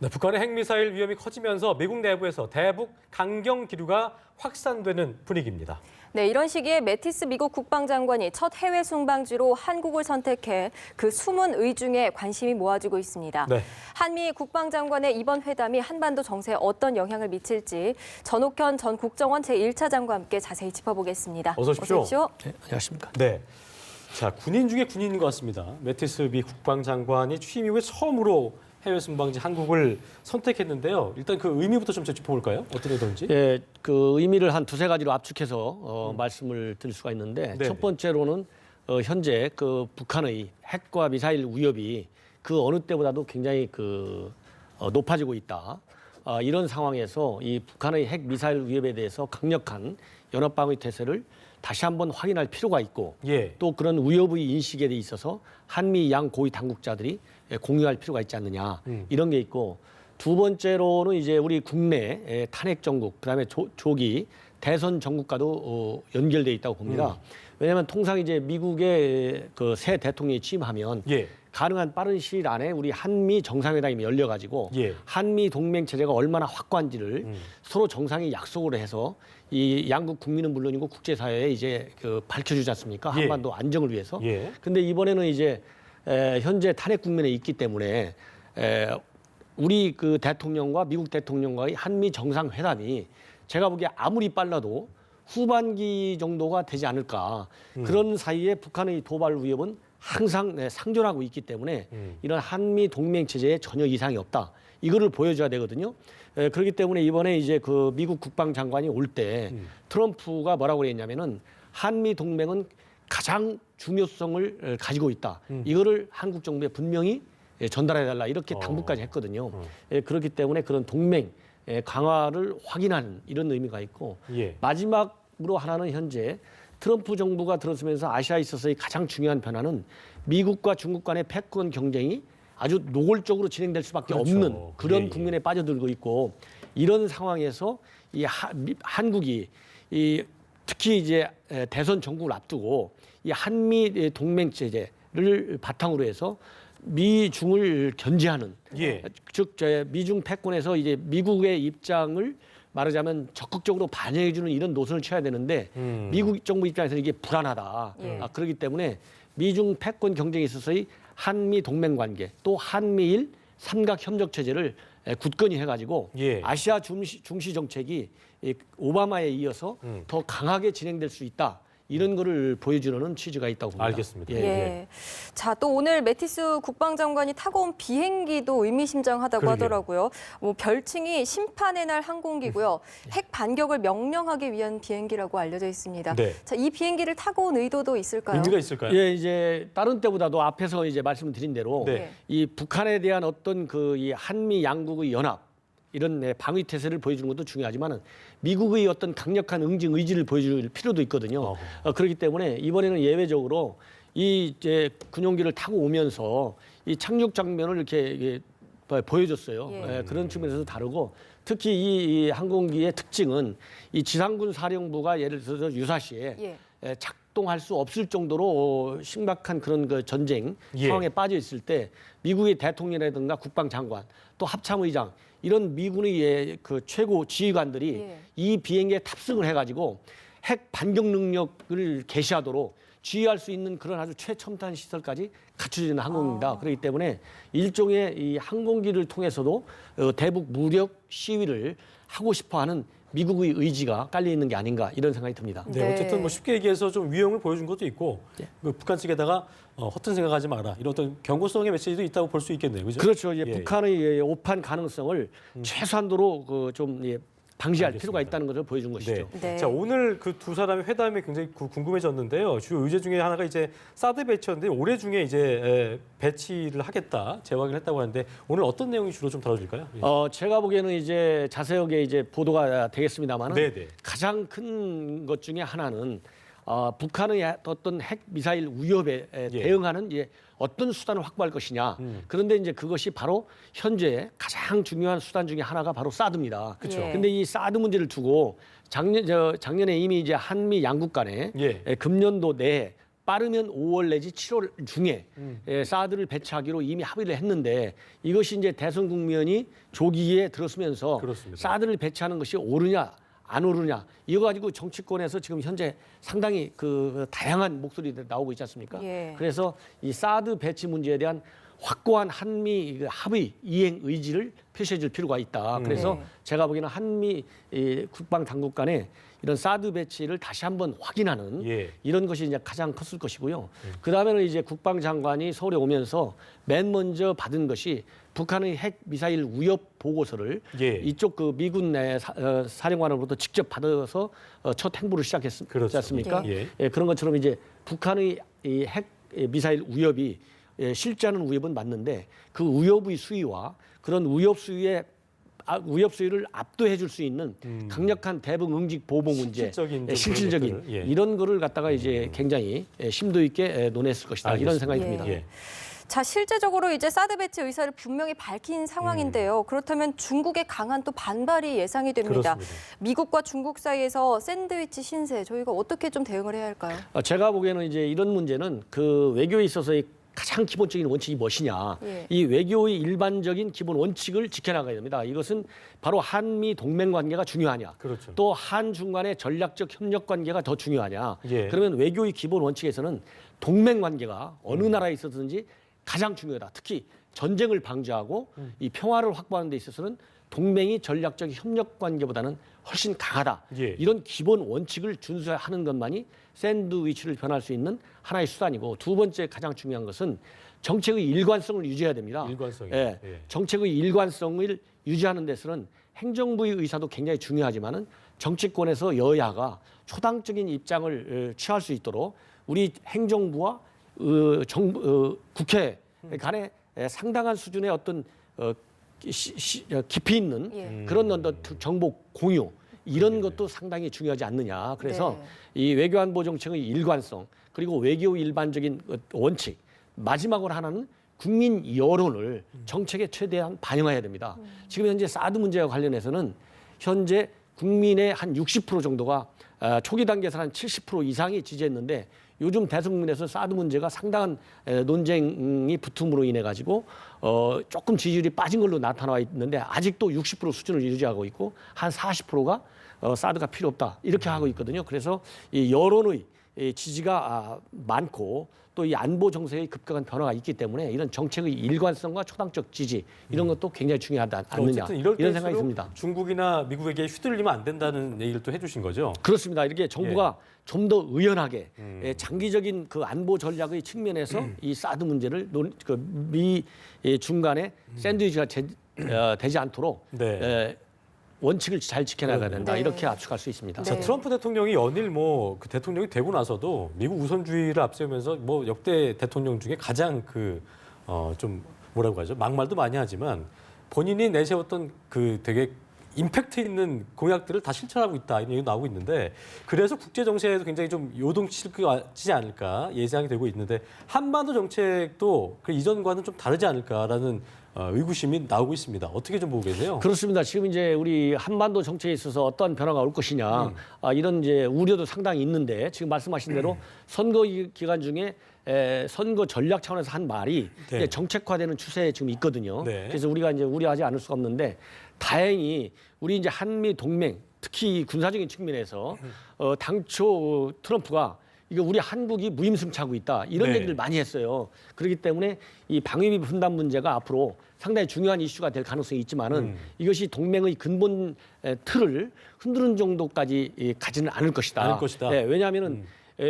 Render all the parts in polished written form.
네, 북한의 핵미사일 위험이 커지면서 미국 내부에서 대북 강경 기류가 확산되는 분위기입니다. 네, 이런 시기에 매티스 미국 국방장관이 첫 해외 순방지로 한국을 선택해 그 숨은 의중에 관심이 모아지고 있습니다. 네. 한미 국방장관의 이번 회담이 한반도 정세에 어떤 영향을 미칠지 전옥현 전 국정원 제1차장과 함께 자세히 짚어보겠습니다. 어서 오십시오. 네, 안녕하십니까. 네. 자, 군인 중에 군인인 것 같습니다. 매티스 미 국방장관이 취임 이후에 처음으로 해외 순방지 한국을 선택했는데요. 일단 그 의미부터 좀 짚어볼까요? 어떤 의도인지? 예, 그 의미를 한 두세 가지로 압축해서 말씀을 드릴 수가 있는데 네네. 첫 번째로는 현재 그 북한의 핵과 미사일 위협이 그 어느 때보다도 굉장히 높아지고 있다. 이런 상황에서 이 북한의 핵 미사일 위협에 대해서 강력한 연합 방위 태세를 다시 한번 확인할 필요가 있고 예. 또 그런 위협의 인식에 대 있어서 한미 양 고위 당국자들이 공유할 필요가 있지 않느냐 이런 게 있고 두 번째로는 이제 우리 국내 탄핵 정국 그다음에 조기 대선 정국과도 연결돼 있다고 봅니다. 왜냐하면 통상 이제 미국의 그 새 대통령이 취임하면 예. 가능한 빠른 시일 안에 우리 한미 정상회담이 열려가지고 예. 한미 동맹 체제가 얼마나 확고한지를 서로 정상이 약속을 해서 이 양국 국민은 물론이고 국제사회에 이제 밝혀주지 않습니까? 예. 한반도 안정을 위해서. 예. 근데 이번에는 이제 현재 탄핵 국면에 있기 때문에 우리 그 대통령과 미국 대통령과의 한미 정상회담이 제가 보기에 아무리 빨라도 후반기 정도가 되지 않을까. 그런 사이에 북한의 도발 위협은 항상 상존하고 있기 때문에 이런 한미 동맹 체제에 전혀 이상이 없다. 이거를 보여줘야 되거든요. 그렇기 때문에 이번에 이제 그 미국 국방장관이 올 때 트럼프가 뭐라고 그랬냐면은 한미 동맹은 가장 중요성을 가지고 있다. 이거를 한국 정부에 분명히 전달해달라 이렇게 당부까지 했거든요. 그렇기 때문에 그런 동맹 강화를 확인하는 이런 의미가 있고 예. 마지막으로 하나는 현재 트럼프 정부가 들어서면서 아시아에 있어서의 가장 중요한 변화는 미국과 중국 간의 패권 경쟁이 아주 노골적으로 진행될 수밖에 그렇죠. 없는 그런 예, 예. 국면에 빠져들고 있고 이런 상황에서 이 한국이 특히 이제 대선 정국을 앞두고 이 한미 동맹 체제를 바탕으로 해서 미중을 견제하는 예. 즉 미중 패권에서 이제 미국의 입장을 말하자면 적극적으로 반영해주는 이런 노선을 쳐야 되는데 미국 정부 입장에서는 이게 불안하다. 예. 그렇기 때문에 미중 패권 경쟁에 있어서의 한미 동맹 관계 또 한미일 삼각 협력 체제를 굳건히 해가지고 예. 아시아 중시 정책이 오바마에 이어서 더 강하게 진행될 수 있다. 이런 거를 보여주려는 취지가 있다고 봅니다. 알겠습니다. 예. 자, 또 오늘 매티스 국방장관이 타고 온 비행기도 의미심장하다고 그러게요. 하더라고요. 뭐 별칭이 심판의 날 항공기고요. 핵 반격을 명령하기 위한 비행기라고 알려져 있습니다. 네. 자, 이 비행기를 타고 온 의도도 있을까요? 의미가 있을까요? 예, 이제 다른 때보다도 앞에서 이제 말씀드린 대로 네. 이 북한에 대한 어떤 이 한미 양국의 연합 이런 방위 태세를 보여주는 것도 중요하지만은 미국의 어떤 강력한 응징 의지를 보여줄 필요도 있거든요. 그렇기 때문에 이번에는 예외적으로 이 이제 군용기를 타고 오면서 이 착륙 장면을 이렇게 보여줬어요. 예. 그런 측면에서 다르고 특히 이 항공기의 특징은 이 지상군 사령부가 예를 들어서 유사시에 작동할 수 없을 정도로 심각한 그런 그 전쟁 예. 상황에 빠져 있을 때 미국의 대통령이라든가 국방장관 또 합참의장 이런 미군의 그 최고 지휘관들이 이 비행기에 탑승을 해가지고 핵 반격 능력을 개시하도록 지휘할 수 있는 그런 아주 최첨단 시설까지 갖춰지는 항공입니다. 그렇기 때문에 일종의 이 항공기를 통해서도 대북 무력 시위를 하고 싶어하는 미국의 의지가 깔려 있는 게 아닌가 이런 생각이 듭니다. 네, 어쨌든 뭐 쉽게 얘기해서 좀 위험을 보여준 것도 있고 그 북한 측에다가 허튼 생각하지 마라 이런 어떤 경고성의 메시지도 있다고 볼 수 있겠네요, 그죠? 그렇죠. 이제 예. 북한의 오판 가능성을 최소한도로 좀 방지할 알겠습니다. 필요가 있다는 것을 보여준 것이죠. 네. 자, 오늘 그 두 사람의 회담이 굉장히 궁금해졌는데요. 주요 의제 중에 하나가 이제 사드 배치였는데 올해 중에 이제 배치를 하겠다, 재확인을 했다고 하는데 오늘 어떤 내용이 주로 좀 다뤄질까요? 예. 제가 보기에는 이제 자세하게 이제 보도가 되겠습니다만은 네네. 가장 큰 것 중에 하나는 북한의 어떤 핵 미사일 위협에 대응하는 어떤 수단을 확보할 것이냐. 그런데 이제 그것이 바로 현재 가장 중요한 수단 중에 하나가 바로 사드입니다. 그렇죠. 예. 근데 이 사드 문제를 두고 작년에 이미 이제 한미 양국 간에 예. 금년도 내에 빠르면 5월 내지 7월 중에 사드를 배치하기로 이미 합의를 했는데 이것이 이제 대선 국면이 조기에 들었으면서 그렇습니다. 사드를 배치하는 것이 옳으냐 안 오르냐 이거 가지고 정치권에서 지금 현재 상당히 그 다양한 목소리들이 나오고 있지 않습니까? 예. 그래서 이 사드 배치 문제에 대한 확고한 한미 합의 이행 의지를 표시해줄 필요가 있다. 그래서 네. 제가 보기에는 한미 국방 당국 간에 이런 사드 배치를 다시 한번 확인하는 예. 이런 것이 이제 가장 컸을 것이고요. 그 다음에는 이제 국방장관이 서울에 오면서 맨 먼저 받은 것이 북한의 핵 미사일 위협 보고서를 예. 이쪽 그 미군 내 사령관으로부터 직접 받아서 첫 행보를 시작했지 그렇죠. 않습니까? 네. 예, 그런 것처럼 이제 북한의 이 핵 미사일 위협이 실제하는 위협은 맞는데 그 위협의 수위와 그런 위협 수위를 압도해 줄 수 있는 강력한 대북 응직 보복 문제, 실질적인 좀 실질적인 그런 것들을, 예. 이런 거를 갖다가 이제 굉장히 심도 있게 논했을 것이다. 이런 알겠습니다. 생각이 예. 듭니다. 예. 자, 실제적으로 이제 사드 배치 의사를 분명히 밝힌 상황인데요. 그렇다면 중국의 강한 또 반발이 예상이 됩니다. 그렇습니다. 미국과 중국 사이에서 샌드위치 신세, 저희가 어떻게 좀 대응을 해야 할까요? 제가 보기에는 이제 이런 문제는 그 외교에 있어서의 가장 기본적인 원칙이 무엇이냐. 예. 이 외교의 일반적인 기본 원칙을 지켜나가야 됩니다. 이것은 바로 한미 동맹 관계가 중요하냐. 그렇죠. 또 한중 간의 전략적 협력 관계가 더 중요하냐. 예. 그러면 외교의 기본 원칙에서는 동맹 관계가 어느 나라에 있어서든지 가장 중요하다. 특히 전쟁을 방지하고 이 평화를 확보하는 데 있어서는 동맹이 전략적 협력 관계보다는 훨씬 강하다. 예. 이런 기본 원칙을 준수하는 것만이 샌드위치를 변할 수 있는 하나의 수단이고 두 번째 가장 중요한 것은 정책의 일관성을 유지해야 됩니다. 일관성이요. 예. 예. 정책의 일관성을 유지하는 데서는 행정부의 의사도 굉장히 중요하지만은 정치권에서 여야가 초당적인 입장을 취할 수 있도록 우리 행정부와 국회 간에 상당한 수준의 어떤 깊이 있는 예. 그런 어떤 정보 공유 이런 것도 상당히 중요하지 않느냐. 그래서 네. 이 외교안보 정책의 일관성 그리고 외교 일반적인 원칙 마지막으로 하나는 국민 여론을 정책에 최대한 반영해야 됩니다. 지금 현재 사드 문제와 관련해서는 현재 국민의 한 60% 정도가 초기 단계에서 한 70% 이상이 지지했는데 요즘 대선 국민에서 사드 문제가 상당한 논쟁이 붙음으로 인해 가지고 조금 지지율이 빠진 걸로 나타나 있는데 아직도 60% 수준을 유지하고 있고 한 40%가 사드가 필요 없다 이렇게 하고 있거든요. 그래서 이 여론의 지지가 많고 또 이 안보 정세의 급격한 변화가 있기 때문에 이런 정책의 일관성과 초당적 지지 이런 것도 굉장히 중요하지 않느냐 어쨌든 이럴 이런 생각이 때일수록 듭니다. 중국이나 미국에게 휘둘리면 안 된다는 얘기를 또 해주신 거죠. 그렇습니다. 이렇게 정부가 좀 더 의연하게 장기적인 그 안보 전략의 측면에서 이 사드 문제를 미 중간에 샌드위치가 되지 않도록 네. 원칙을 잘 지켜나가야 된다. 네. 이렇게 압축할 수 있습니다. 네. 자, 트럼프 대통령이 연일 그 대통령이 되고 나서도 미국 우선주의를 앞세우면서 역대 대통령 중에 가장 좀 뭐라고 하죠? 막말도 많이 하지만 본인이 내세웠던 그 되게 임팩트 있는 공약들을 다 실천하고 있다 이런 얘기가 나오고 있는데 그래서 국제 정세에도 굉장히 좀 요동치지 않을까 예상이 되고 있는데 한반도 정책도 그 이전과는 좀 다르지 않을까라는 의구심이 나오고 있습니다. 어떻게 좀 보고 계세요? 그렇습니다. 지금 이제 우리 한반도 정책에 있어서 어떠한 변화가 올 것이냐 이런 이제 우려도 상당히 있는데 지금 말씀하신 대로 선거 기간 중에 선거 전략 차원에서 한 말이 네. 이제 정책화되는 추세에 지금 있거든요. 네. 그래서 우리가 이제 우려하지 않을 수가 없는데 다행히 우리 이제 한미 동맹 특히 군사적인 측면에서 당초 트럼프가 이거 우리 한국이 무임승차하고 있다 이런 네. 얘기를 많이 했어요. 그렇기 때문에 이 방위비 분담 문제가 앞으로 상당히 중요한 이슈가 될 가능성이 있지만은 이것이 동맹의 근본 틀을 흔드는 정도까지 가지는 않을 것이다. 않을 것이다. 네, 왜냐하면은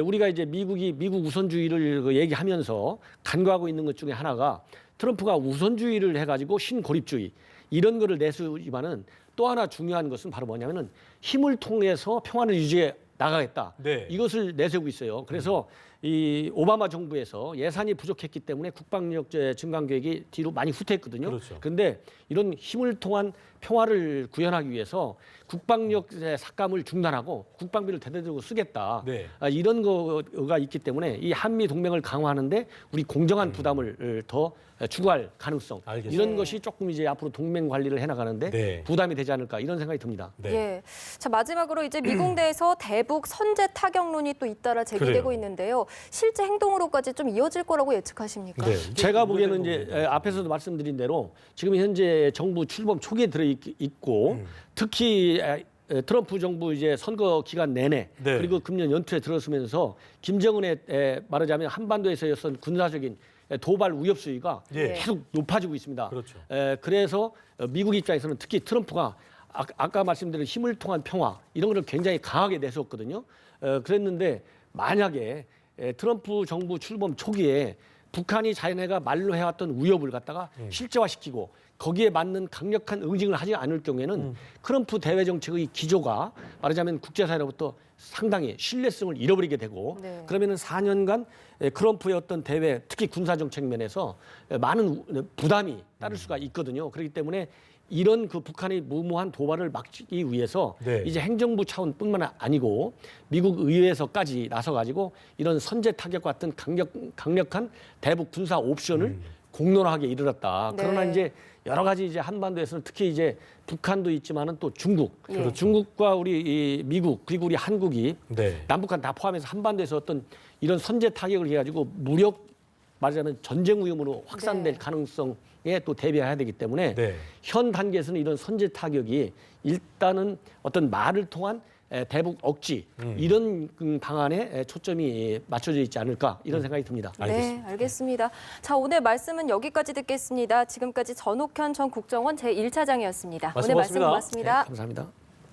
우리가 이제 미국 우선주의를 얘기하면서 간과하고 있는 것 중에 하나가 트럼프가 우선주의를 해가지고 신고립주의 이런 거를 내세우지만은 또 하나 중요한 것은 바로 뭐냐면은 힘을 통해서 평화를 유지해 나가겠다. 네. 이것을 내세우고 있어요. 그래서 이 오바마 정부에서 예산이 부족했기 때문에 국방력 증강 계획이 뒤로 많이 후퇴했거든요. 그렇죠. 그런데 이런 힘을 통한 평화를 구현하기 위해서 국방력 삭감을 중단하고 국방비를 대대적으로 쓰겠다. 네. 이런 거가 있기 때문에 이 한미 동맹을 강화하는데 우리 공정한 부담을 더 추구할 가능성 알겠습니다. 이런 것이 조금 이제 앞으로 동맹 관리를 해나가는데 네. 부담이 되지 않을까 이런 생각이 듭니다. 네. 예. 자, 마지막으로 이제 미국 내에서 대북 선제 타격론이 또 잇따라 제기되고 그래요. 있는데요. 실제 행동으로까지 좀 이어질 거라고 예측하십니까? 네. 제가 보기에는 이제 이제 앞에서도 말씀드린 대로 지금 현재 정부 출범 초기에 들어 있고 특히 트럼프 정부 이제 선거 기간 내내 네. 그리고 금년 연초에 들어서면서 김정은의 말하자면 한반도에서였던 군사적인 도발 위협 수위가 예. 계속 높아지고 있습니다. 그렇죠. 그래서 미국 입장에서는 특히 트럼프가 아까 말씀드린 힘을 통한 평화 이런 거를 굉장히 강하게 내세웠거든요. 그랬는데 만약에 트럼프 정부 출범 초기에 북한이 자기네가 말로 해왔던 위협을 갖다가 실제화시키고 거기에 맞는 강력한 응징을 하지 않을 경우에는 트럼프 대외 정책의 기조가 말하자면 국제사회로부터 상당히 신뢰성을 잃어버리게 되고 네. 그러면은 4년간 트럼프의 어떤 대외 특히 군사 정책 면에서 많은 부담이 따를 수가 있거든요. 그렇기 때문에 이런 그 북한의 무모한 도발을 막기 위해서 네. 이제 행정부 차원뿐만 아니고 미국 의회에서까지 나서가지고 이런 선제 타격 같은 강력한 대북 군사 옵션을 공론화하게 이르렀다. 네. 그러나 이제 여러 가지 이제 한반도에서는 특히 이제 북한도 있지만은 또 중국, 예. 그렇죠. 중국과 우리 이 미국 그리고 우리 한국이 네. 남북한 다 포함해서 한반도에서 어떤 이런 선제 타격을 해가지고 무력 말하자면 전쟁 위험으로 확산될 네. 가능성에 또 대비해야 되기 때문에 네. 현 단계에서는 이런 선제 타격이 일단은 어떤 말을 통한 대북 억지 이런 방안에 초점이 맞춰져 있지 않을까 이런 생각이 듭니다. 네, 알겠습니다. 자, 오늘 말씀은 여기까지 듣겠습니다. 지금까지 전옥현 전 국정원 제1차장이었습니다. 오늘 말씀 고맙습니다. 고맙습니다. 감사합니다.